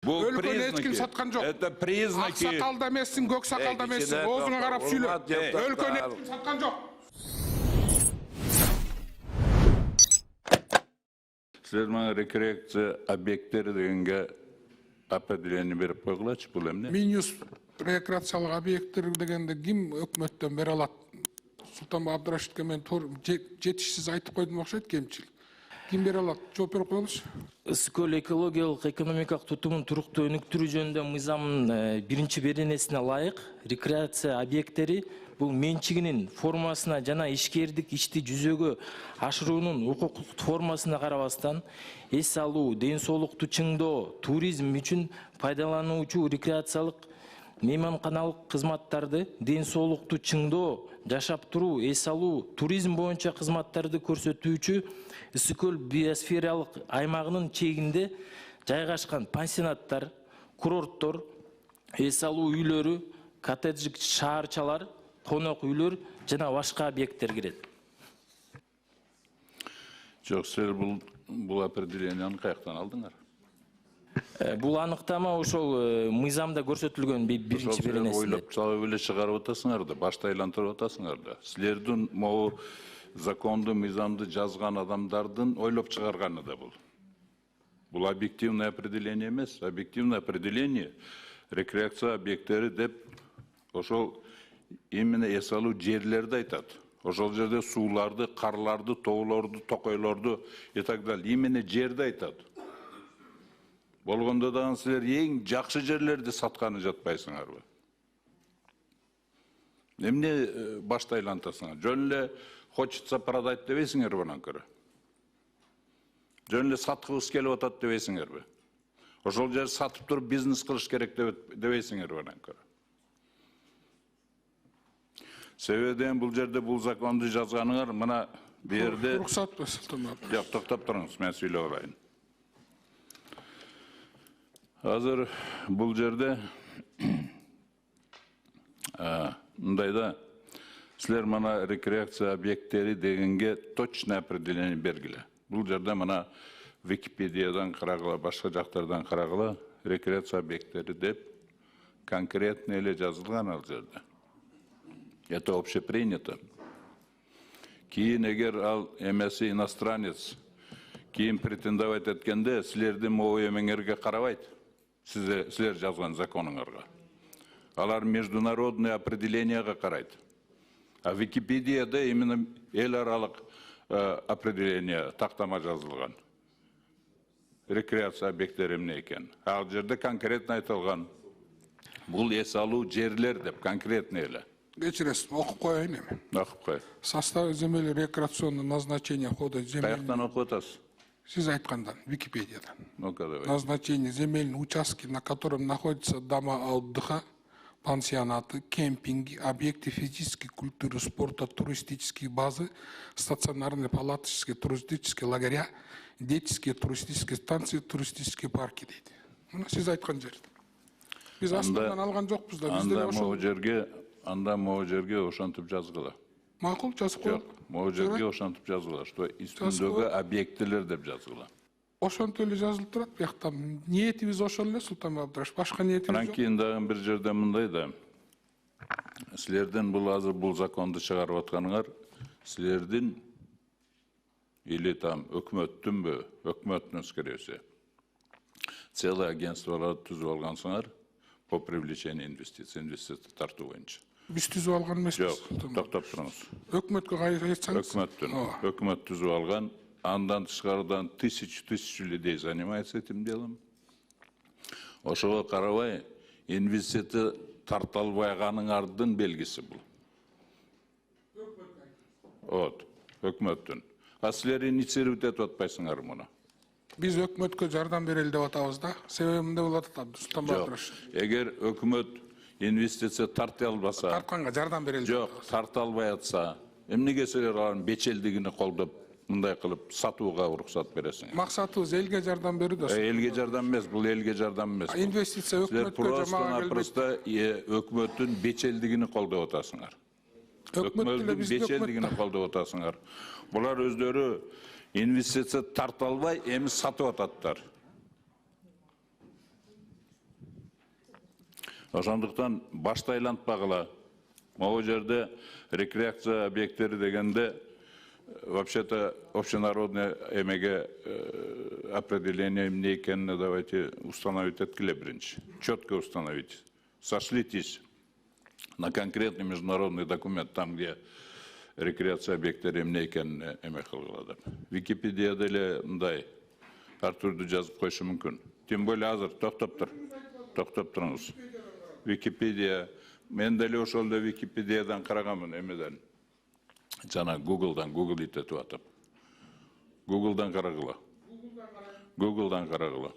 Өлкөнү эч ким саткан жок. Это признаки. Ак сакалда эмессиң, көк сакалда эмессиң. Оозуңа карап сүйлө. Өлкөнү эч ким саткан жок. Силер мага рекреация объекттери дегенге определение берип койгулачы, бул эмне? Минюс рекреациялык объекттер дегенде ким өкмөттөн бере алат? Султан Абдрашитке мен жетишсиз айтып койдум окшойт, кемчил. Ким бере алат? Жооп берип коелучу. Ысык-көл экологиялык экономикалык тутумун туруктуу өнүктүрүү жөнүндө мыйзамдын биринчи беренесине ылайык рекреация объекттери бул менчигинин формасына жана ишкердик ишти жүзөгө ашыруунун укуктук формасына карабастан эс алуу, ден соолукту чыңдоо, туризм үчүн пайдалануучу рекреациялык мейманканалык кызматтарды, ден соолукту чыңдоо, жашап туруу, эс алуу, туризм боюнча кызматтарды көрсөтүүчү Ысык-көл биосфералык аймагынын чегинде жайгашкан пансионаттар, курорттор, эс алуу үйлөрү, коттедждик шаарчалар, конок үйлөр жана башка объекттер кирет. Жок, силер бул определенияны каяктан алдыңар? Бул аныктама ошол мыйзамда көрсөтүлгөн биринчи беренесинде. Ойлоп чалып эле чыгарып атасыңар да, башты айлантырып атасыңар да. Силердин могу законду, мыйзамды жазган адамдардын ойлоп чыгарганы да бул. Бул объективное определение эмес, объективное определение рекреация объекттери деп ошол именно эс алуу жерлерди айтат. Ошол жерде сууларды, карларды, тоолорду, токойлорду и так далее. Именно жерди айтат. Болгондо дагы силер эң жакшы жерлерди сатканы жатпайсыңарбы? Эмне башты айлантасыңар? Жөн эле хочется продать дебейсиңерби анан көрө? Жөн эле саткыбыз келип атат дебейсиңерби? Ошол жерди сатып туруп бизнес кылыш керек дебейсиңерби анан көрө? Себебиден бул жерде бул законду жазганыңар, мына бу жерде... Уруксат Султан Абдрашитов. Жок, токтоп туруңуз, мен сүйлөп алайын. Азыр бул жерде мындайда силер мына рекреация объекттери дегенге точно определение бергиле. Бул жерде мына Википедиядан карагыла, башка жактардан карагыла рекреация объекттери деп конкретно эле жазылган ал жерде. Это общепринято. Кийин эгер ал эмеси иностранец, кийин претендовать эткенде силердин могу эмеңерге карабайт. Силер жазган законуңарга. Алар международный определенияга карайт. А Википедияда именно эл аралык определение тактама жазылган. Рекреация объекттери эмне экен. Ал жерде конкретно айтылган. Бул эс алуу жерлер деп конкретно эле. Кечиресиз, окуп коеюн эми. Окуп кой. Состав земель рекреационного назначения хода земель. Каяктан окуп атасыз? Сиз айткандан, Википедиядан. Ну-ка давай. Назначение земельных участков, на котором находятся дома отдыха, пансионаты, кемпинги, объекты физической культуры, спорта, туристические базы, стационарные палаточные туристические лагеря, детские туристические станции, туристические парки дейт. Мына сиз айткан жер. Биз астынан алган жокпуз да, бизде ошол. Анда могу жерге ошентип жазгыла. Макул, жазып коелу. Могу жерге ошентип жазгыла, что үстүндөгү объекттер деп жазгыла. Ошентип эле жазылып турат, бияктан ниетибиз ошол эле, Султан Абдрашитов. Башка ниетибиз жок. Анан кийин дагы бир жерде мындай да. Силердин бул азыр бул законду чыгарып атканыңар, силердин или там өкмөттүнбү, өкмөттүн скорее всего. Целое агентстволорду түзүп алгансыңар по привлечению инвестиций, инвестиция тартуу боюнча. Биз түзүп алган эмеспиз. Жок, токтоп туруңуз. Өкмөткө айтсаңыз. Өкмөт түзүп алган, андан тышкарыдан тысячу людей занимается этим делом. Ошого карабай, инвестиция тарта албайганыңардын белгиси бул. Вот, өкмөттүн. А силер инициировать этип атпайсыңар муну? Биз өкмөткө жардам берели деп атабыз да. Себеби эмне болуп атат, Султан Абдрашитов? Эгер өкмөт инвестиция тарта албаса, тартканга жардам берели. Жок, тарта албай атса, эмнеге силер алардын бечелдигини колдоп, мындай кылып сатууга уруксат бересиңер? Максатыбыз элге жардам берүү да. Элге жардам эмес, бул элге жардам эмес. Инвестиция өкмөткө жамаага келбейт. Просто өкмөттүн бечелдигини колдоп атасыңар. Өкмөттүн бечелдигини колдоп атасыңар. Булар өздөрү инвестиция тарта албай, эми сатып ататтар. Ошондуктан башты айлантпагыла. Могу жерде рекреация объекттери дегенде вообще-то общенародное эмеге определение эмне экенин давайте установить эткиле биринчи. Четко установить. Сошлитесь на конкретный международный документ, там, где рекреация объекттери эмне экенин эме кылгыла деп. Википедияда эле мындай ар түрдүү жазып коюшу мүмкүн. Тем более азыр токтоп туруңуз. Википедия, мен деле ошол эле Википедиядан караганмын эмеден. Жана Google'dan, Google итетип атып. Google'dan карагыла. Google'dan карагыла.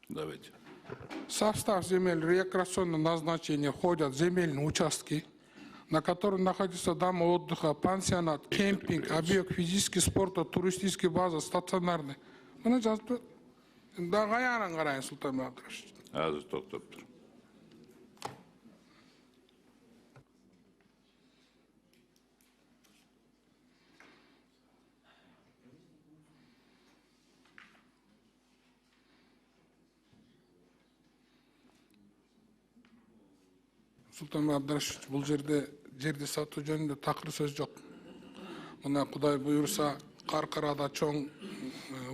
Давайте. В состав земель рекреационного назначения входят земельные участки, на которых находятся дома отдыха, пансионат, кемпинг, объект физический спорта, туристические базы, стационарные. Мына жазып, да каягынан карайын, Султан Абдрашевич. Азыр токтоп тур. Султан Абдрашевич, бұл жерді сату жөнінде тақыр сөз жоқ. Мына Құдай бұйырса, Қарқарада чоң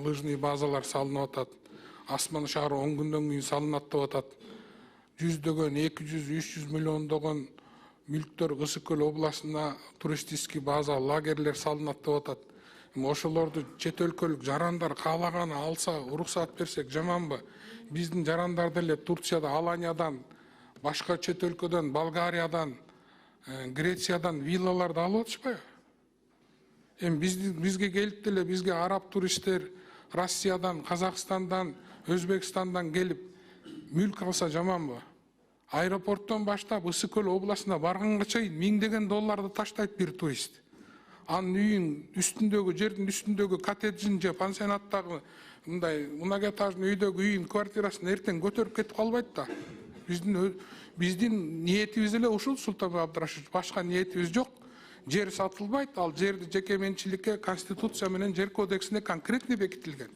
лыжный базалар салынып атат. Асман шары 10 күндөн кийин салынат деп атат. 100-дөгөн, 200-300 миллиондогон мүлктөр Ысык-Көл областына туристический база, лагерлер салынат деп атат. Ошолорду чет өлкөлүк жарандар каалаганы алса, уруксат берсек жаманбы? Биздин жарандар деле Турцияда, Аланиядан, башка чет өлкөдөн, Болгариядан, Грециядан виллаларды алып атышпайбы? Бизге келип деле, бизге араб туристтер Россиядан, Казакстандан, Өзбекстандан келип мүлк алса жаманбы? Аэропорттон баштап Ысык-Көл областына барганга чейин $1000 долларды таштайт бир турист. Анын үйүн үстүндөгү, жердин үстүндөгү коттеджин же пансионаттагы мындай многоэтажный үйдөгү үйүн, квартирасын эртең көтөрүп кетип калбайт да. Биздин ниетибиз эле ушул, Султан Абдрашевич, башка ниетибиз жок. Жер сатылбайт, ал жерди жеке менчиликке Конституция менен жер кодексине конкретный бекитилген.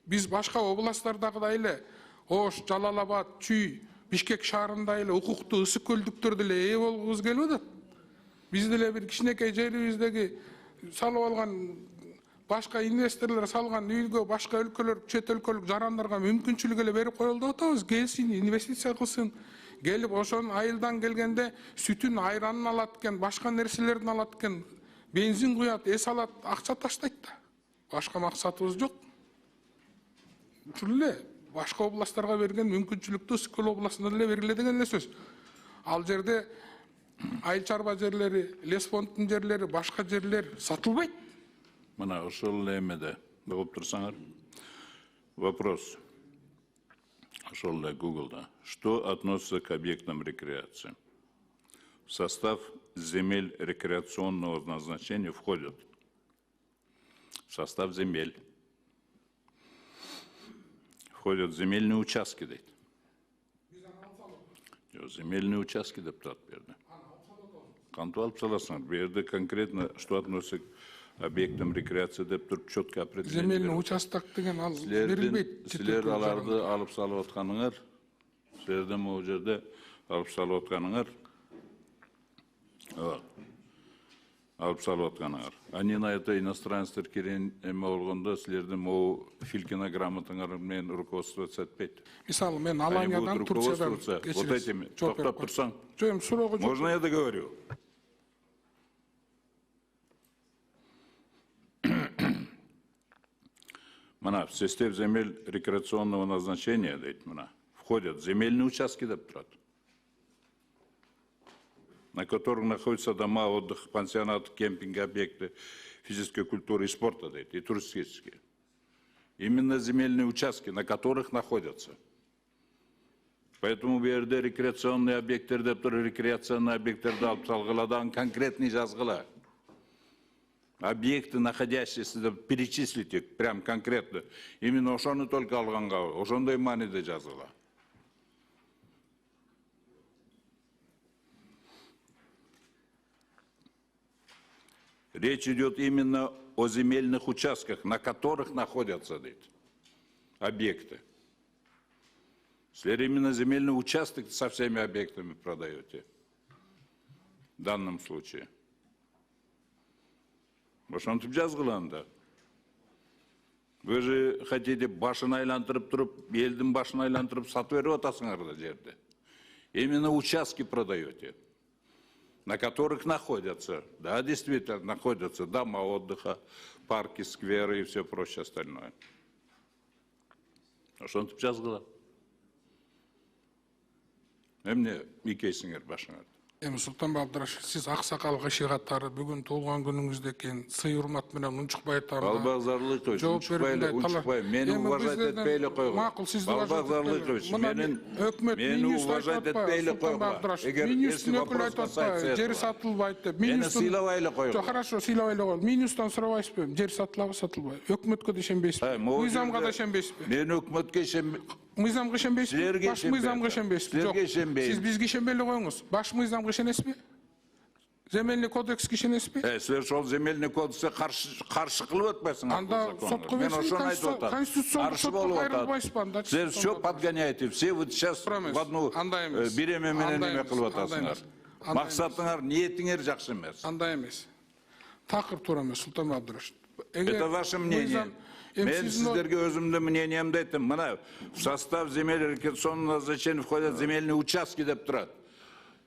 Биз башка областтардагыдай эле Ош, Жалал-Абад, Чүй, Бишкек шаарында эле укуктуу Ысык-Көлдүктөр деле ээ болгубуз келип атат. Биз деле бир кичинекей жерибиздеги салып алган башка инвесторлор салган үйгө башка өлкөлөр, чет өлкөлүк жарандарга мүмкүнчүлүк эле берип коелу деп атабыз. Келсин, инвестиция кылсын. Келип ошонун айылдан келгенде сүтүн, айранын алат экен, башка нерселерин алат экен, бензин куят, эс алат, акча таштайт да. Башка максатыбыз жок. Ушул эле башка областтарга берген мүмкүнчүлүктү Ысык-Көл областына деле бергиле деген эле сөз. Ал жерде айыл чарба жерлери, лес фондунун жерлери, башка жерлер сатылбайт. Мына ошол эле эмеде угуп турсаңар. Вопрос. Ошол эле Google'да. Что относится к объектам рекреации? В состав земель рекреационного назначения входят в состав земель. Входят земельные участки, дейт. Земельные участки деп турат берди. Кантип алып саласыңар? Берди конкретно что относится к объектам рекреации деп туруп четко определение. Земельный участок деген ал берилбейт. Силер аларды алып салып атканыңар, силерден могу жерде алып салып атканыңар. Алып салып атканыңар. Они на это иностранецтер кирен эме болгондо силерден могу Филькина грамотаңар менен руководствоваться этпейт. Мисалы, мен Аланиядан, Турциядан вот этими. Токтоп турсаң. Жоем, суроого жок. Можно я договорю? Мына, в состав земель рекреационного назначения, дейт, мына, входят земельные участки деп турат, на которых находятся дома отдыха, пансионаты, кемпинги, объекты физической культуры и спорта, дейт, и туристические. Именно земельные участки, на которых находятся. Поэтому БРД рекреационные объекты, деп тур, рекреационные объекты алып салгыладан конкретный жазгыла. Объекты, находящиеся, перечислите прям конкретно. Именно ошону только алганга, ошондой мааниде жазыла. Речь идет именно о земельных участках, на которых находятся объекты. Если именно земельный участок со всеми объектами продаете, в данном случае. Ошентип жазгыланда. Вы же хотите башын айлантырып туруп, элдин башын айлантырып сатып берип атасыңар да жерде. Именно участки продаете, на которых находятся, да, действительно находятся дома отдыха, парки, скверы и все прочее остальное. Ошентип жазгыла. Эмне микейсиңер башыңар? Эми Султанбек Абдрашев, сиз аксакал кышыгаттары бүгүн туулган күнүңүздө экен, сый урмат менен Унчукбай атамга Балбак Зарлыкович, Унчукбай, мени уважать этпейле койгон. Макул, сизди Балбак Зарлыкович, мени уважать этпейле койгон. Эгер если вопрос касается жер этого. сатылбайт деп. Мени сыйлабайлы койгон. Хорошо, сыйлабайлы койгон. Минустан сурабайсызбы? Жер сатылабы, сатылбайбы? Өкмөткө да ишенбейсизби? Мыйзамга да ишенбейсизби? Мен өкмөткө Мыйзамга ишенбейсизби? Силерге Баш мыйзамга ишенбейсизби? Силерге ишенбейм. Сиз бизге ишенбей эле коюңуз. Баш мыйзамга ишенесизби? Земельный кодекске ишенесизби? Силер ошол земельный кодекске каршы кылып атпайсыңар. Анда сотко берсиңиз, конституциондук сотко кайрылбайсызбы анда? Силер все подгоняете, все вот сейчас в одну биреме менен эме кылып атасыңар. Максатыңар, ниетиңер жакшы эмес. Андай эмес. Такыр туура эмес, Султанбек Абдрашев. Это ваше мнение. Мен сиздерге өзүмдүн мнениемди айттым. Мына в состав земель рекреационного назначения входят земельные участки деп турат.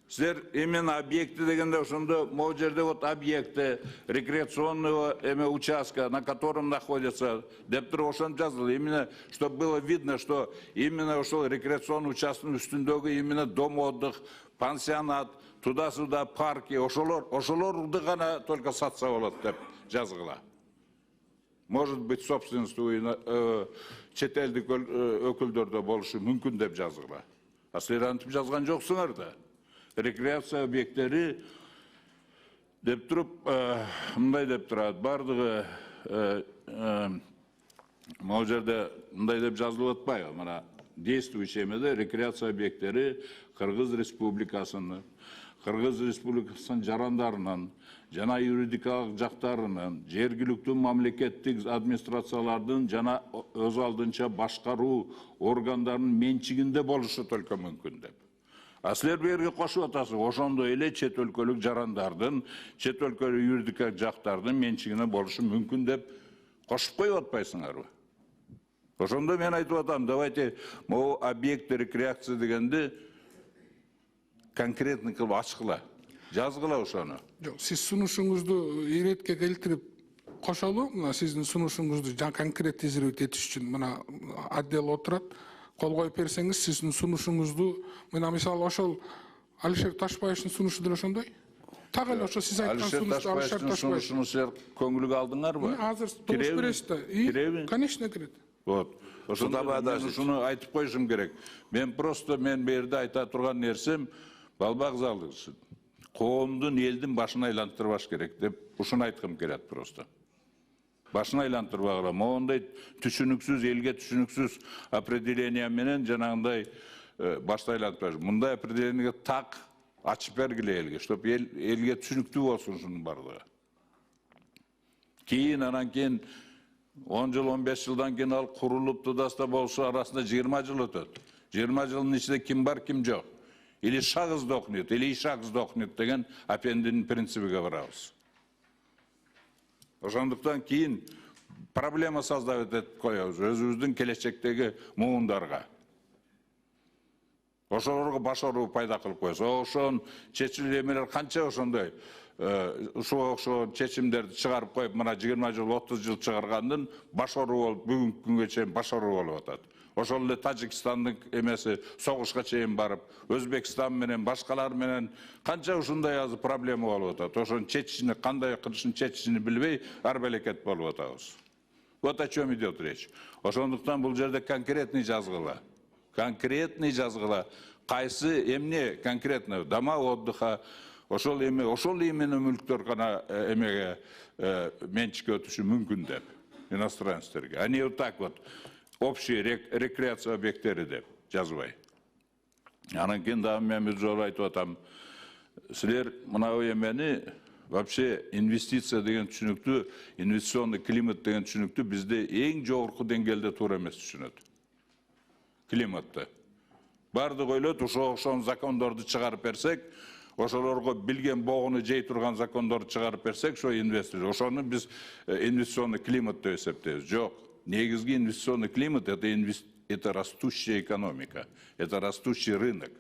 Силер именно объекты дегенде ошондо могу жерде вот объекты рекреационного участка, на котором находятся, деп туруп ошону жазылды. Именно чтобы было видно, что именно ошол рекреационный участкынын үстүндөгү именно дом отдых, пансионат, туда-сюда парки, ошолорду гана только сатса болот деп жазгыла. Может быть, собственностью чет элдик өкүлдөрдө болушу мүмкүн деп жазгыла. А силер антип жазган жоксуңар да. Рекреация объекттери деп туруп, мындай деп турат, бардыгы могу жерде мындай деп жазылып атпайбы? Мына действующий эмеде рекреация объекттери Кыргыз Республикасынын жарандарынын жана юридикалык жактарынын, жергиликтүү мамлекеттик администрациялардын жана өз алдынча башкаруу органдарынын менчигинде болушу только мүмкүн деп. А силер берге кошуп атасыз, ошондой эле чет өлкөлүк жарандардын, чет өлкөлүк юридикалык жактардын менчигине болушу мүмкүн деп кошуп коюп атпайсыңарбы? Ошондо мен айтып атам, давайте могу объекты рекреации дегенди конкретный кылып ачкыла. Жазгыла ошону. Жок, сиз сунушуңузду иретке келтирип кошолу, мына сиздин сунушуңузду конкретизировать этиш үчүн мына отдел отурат. Кол коюп берсеңиз, сиздин сунушуңузду, мына мисалы ошол Алишер Ташбаевдин сунушу деле ошондой. Так эле ошо сиз айткан сунушту Алишер Ташбаев. Сунушуну силер көңүлгө алдыңарбы? Азыр добуш бересиз да. Киреби? Конечно, кирет. Вот. Ошону айтып коюшум керек. Мен берде айта турган нерсем, Балбак Зарлыкович, коомдун, элдин башын айлантырбаш керек деп ушуну айткым келет просто. Башын айлантырбагыла, моундай түшүнүксүз, элге түшүнүксүз определение менен жанагындай башты айлантырбаш. Мындай определениеге так ачып бергиле элге, чтобы элге түшүнүктүү болсун ушунун бардыгы. Анан кийин 10 жыл, 15 жылдан кийин ал курулуп тудасында болушу арасында 20 жыл өтөт. 20 жылдын ичинде ким бар, ким жок. Или шаг сдохнет, или ишак сдохнет деген апендинин принцибиге барабыз. Ошондуктан кийин проблема создавать этип коебуз өзүбүздүн келечектеги муундарга. Ошолорго баш оруу пайда кылып коебуз. Ошон чечилүү эмелер канча ошондой ошо чечимдерди чыгарып коюп, мына 20 жыл, 30 жыл чыгаргандын баш оруу болуп, бүгүнкү күнгө чейин баш оруу болуп атат. Ошол эле Тажикстандын эмеси согушка чейин барып, Өзбекстан менен, башкалар менен канча ушундай азы проблема болуп атат. Ошонун чечишини, кандай кылышын чечишини билбей, арбалекет болуп атабыз. Вот о чем идет речь. Ошондуктан бул жерде конкретный жазгыла. Конкретный жазгыла. Кайсы эмне конкретно дома отдыха, ошол именно мүлктөр гана эмеге менчикке өтүшү мүмкүн деп иностранецтерге. Они вот так вот общие рекреация объекттери деп жазбай. Анан кийин дагы мен бир жолу айтып атам, силер мына эмени вообще инвестиция деген түшүнүктү, инвестиционный климат деген түшүнүктү бизде эң жогорку деңгээлде туура эмес түшүнөт. Климатты. Бардык ойлойт, ошол закондорду чыгарып берсек, ошолорго билген богуну жей турган закондорду чыгарып берсек, ошо инвестор, ошону биз инвестиционный климат деп эсептейбиз. Жок. Негизги инвестиционный климат это растущая экономика, это растущий рынок.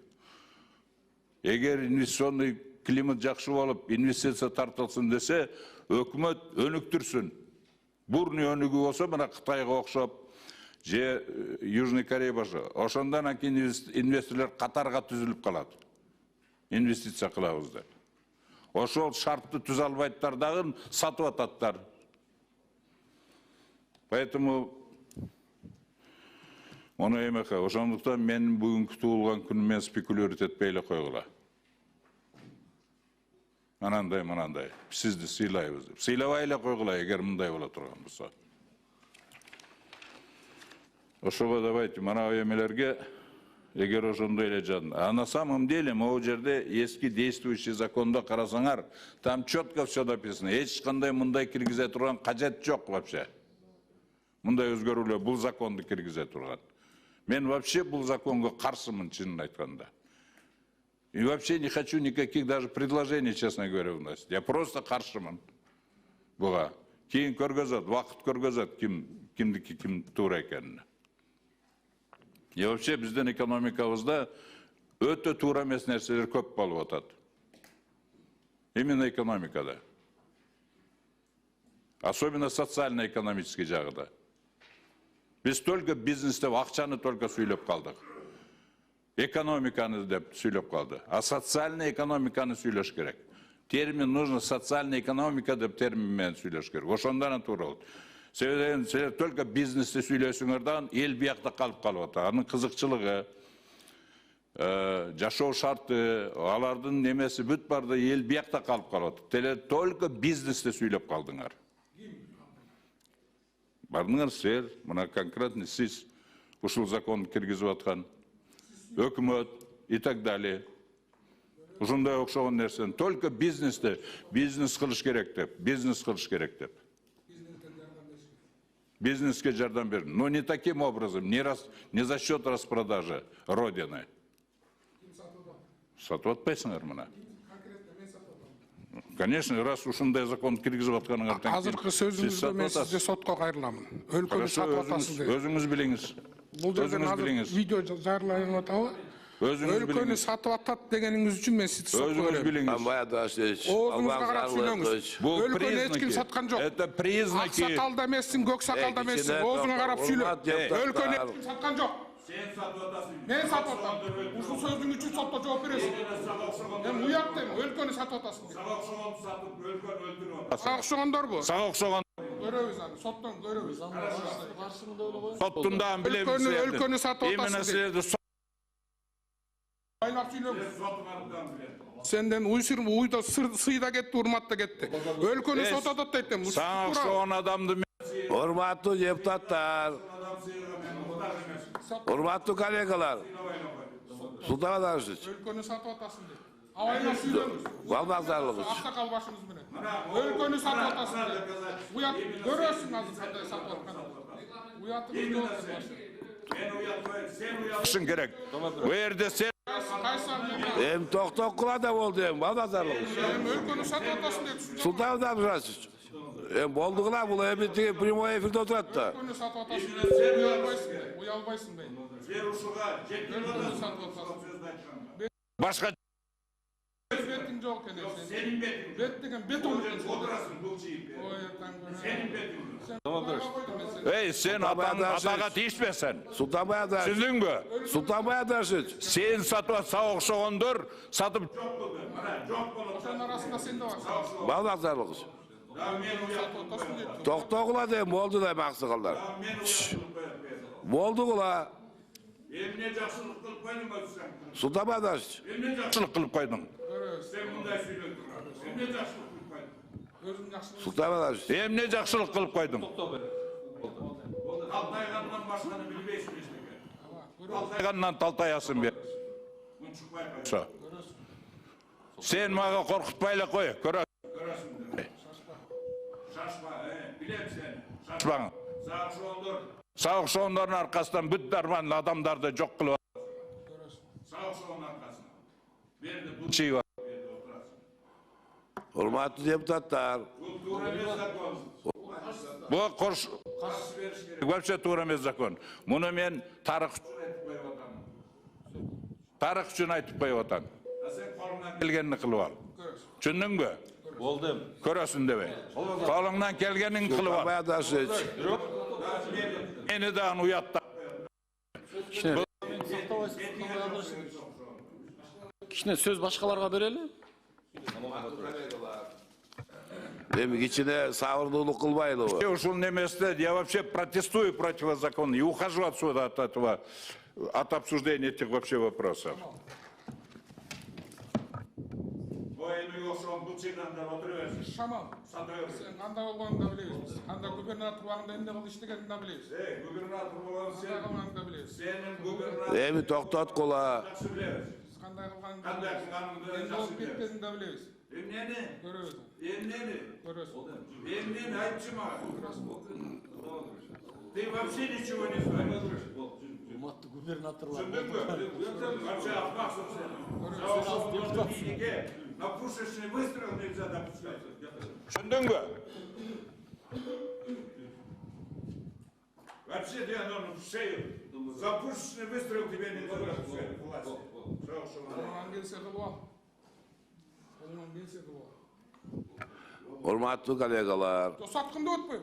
Эгер инвестиционный климат жакшы болуп, инвестиция тартылсын десе, өкмөт өнүктүрсүн. Бурный өнүгүү болсо, мына Кытайга окшоп, же Южный Корея болсо, ошондон кийин инвесторлор катарга түзүлүп калат. Инвестиция кылабыз деп. Ошол шартты түзө албайттар дагы сатып ататтар. Поэтому оны эмеке, ошондуктан мен бүгүнкү туулган күнүмө спекулировать этпей эле койгула. Анандай, сизди сыйлайбыз деп. Сыйлабай эле койгула, эгер мындай боло турган болсо. Ошого давайте мына эмелерге эгер ошондой эле жан. А на самом деле могу жерде эски действующий закондо карасаңар, там четко все написано. Эч кандай мындай киргизе турган кажет жок вообще. Мындай өзгөрүүлөр бул законду киргизе турган. Мен вообще бул законго каршымын, чынын айтканда. И вообще не хочу никаких даже предложений, честно говоря, вносить. Я просто каршымын буга. Кийин көргөзөт, вакыт көргөзөт кимдики ким туура экенин. И вообще биздин экономикабызда өтө туура эмес нерселер көп болуп атат. Именно экономикада. Особенно социально-экономический жагыда. Биз только бизнесте акчаны только сүйлөп калдык. Экономиканы деп сүйлөп калды. А социальный экономиканы сүйлөш керек. Термин нужно социальная экономика деп термин менен сүйлөш керек. Ошондон туура болот. Силер только бизнесте сүйлөсүңөрдөн эл биякта калып атат. Анын кызыкчылыгы, жашоо шарты, алардын немеси бүт барды эл биякта калып атат. Только бизнесте сүйлөп калдыңар. Бардыңар силер, мына конкретно сиз ушул законду киргизип аткан өкмөт и так далее. Ушундай окшогон нерсени только бизнесте бизнес кылыш керек деп, бизнеске жардам берин. Но не таким образом, не за счет распродажи Родины. Сатып атпайсыңар мына. Конечно, раз ушундай закон киргизип атканыңардан кийин. Азыркы сөзүңүздө мен сизди сотко кайрыламын. Өлкөнү сатып атасыз деп. Өзүңүз билиңиз. Бул жерден азыр видео жарыяланып атабы? Өлкөнү сатып атат дегениңиз үчүн мен сизди сотко берем. Өзүңүз билиңиз. Оозуңузга карап сүйлөңүз. Өлкөнү эч ким саткан жок. Это признаки. Ак сакалда эмессиң, көк сакалда эмессиң. Оозуңа карап сүйлө. Өлкөнү эч ким саткан жок. Сен сатып атасың. Мен сатып атам. Ушул сөзүң үчүн сотто жооп бересиң. Мен уят дейм, өлкөнү сатып атасың. Сага окшогонду сатып, өлкөнү өлтүрүп атасың. Сага окшогондорбу? Сага окшогон. Көрөбүз аны, соттон көрөбүз. Каршымда эле кой. Соттун дагы билебиз. Өлкөнү сатып атасың. Именно силерди байлап сүйлөңүз. Сенден уйда сыйда кетти, урматта кетти. Өлкөнү сатып атат дейт. Сага окшогон адамды Урматтуу депутаттар, урматтуу коллегалар, Султан Адамович. Өлкөнү сатып атасың дейт. Абайлап сүйлөңүз. Балбазарлыгы. Аксакал башыңыз менен. Өлкөнү сатып атасың дейт. Уят көрөсүң азыр кандай сатып атканын. Уятыңыз көрөсүң. Шын керек. Bu yerde sen... Hem toktок kula oldu hem balbazarlık. Өлкөнү сатып атасың дейт. Sultan Адамович. Hem oldu kula bu hem primoy efirde oturat da. Өлкөнү сатып атасың дейт. Уялбайсың дейт. Өлкөнү сатып атасың. Başka... Бетиң жок экен. Сенин бетиң. Бет деген бет Отырасың бұл чиіп. Senin betin. Ey sen atağa değişmesen. Sultan Адамович. Süzdün mü? Sultan Адамович. Sen satıp sağ okşağındır, satıp... Ошонун арасында сен да барсың. Balbazarlık. Toktок kula hem oldu da maksıkallar. Oldu kula. Emine жақсылық қылып қойдың ба sen? Sultan Адамович. Emine жақсылық қылып қойдың. Sen bunday söylüyorsun. Emine жақсылық қылып қойдың. Sultan Адамович. Emine жақсылық қылып қойдың. Талтайғаннан басқаны білбейсің ештеңе. Талтайғаннан талтаясың бе. Sen mağa korkutmayla koy. Görürsün. Açpağın. Sağ soğunların arkasından bütün dermanlı adamları da yok kılıyor. Sağ soğunun arkasından. Verdi bu şey var. Hurmatlı deputatlar. Bu koş. Вообще тура емес закон. Мұны мен тарих үшін айтып қойып отам. Сен қолыңнан келгенін қылып ал. Түсіндің бе? Болдым. Көресің демей. Қолыңнан келгенін қылып ал. Bayadaşıç. Meni de uyatta. Kişine söz başkalarına verelim. Demek içine sağırdığılık kılmaylı o. Я ушел на место, я вообще протестую против закона и ухожу отсюда от этого, от обсуждения этих вообще вопросов. Шамал, sen kanda olganını da biliriz. Kanda gubernatör varında ende kıl işlegenini de biliriz. Gubernatör olan Kanda kılganını da biliriz. senin gubernatör Evi toktat kola. Kanda kılganını da biliriz. Ende olup bittiğini de biliriz. Emneni? Görüyoruz. Emneni? Görüyoruz. Emneni айтчыма? Ты вообще ничего не знаешь. Түсіндің бе? Вообще ахмақсың сен. Сауышын биліге на пушечный выстрел нельзя допускать. Түсіндің бе? Вообще ты в шею. За пушечный выстрел тебе нельзя допускать власти. Kolundan gelse kılı al. Kolundan gelse kılı al. Hurmatlı kollegalar. Tosatqında ötmeyin.